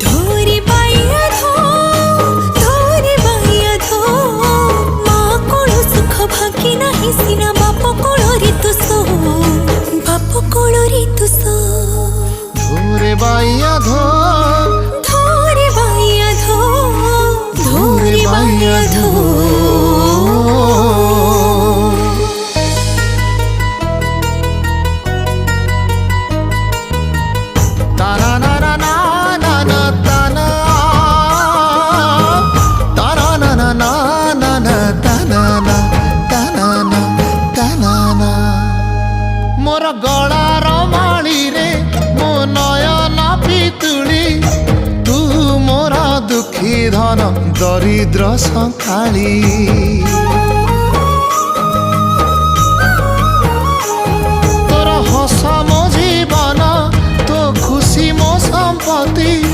धोरी बाइया धो धोरी बाइया धो माँ कोलो सुख भागी नहीं सिना बाप कोलो रे तु सो बाप कोलो रे तु सो धोरे बाइया धो धोरी बाइया धो धोरी बाइया धो मोर गलार माली रे मो नयन पितुली तू मोर दुखी धन दरिद्र संखाली।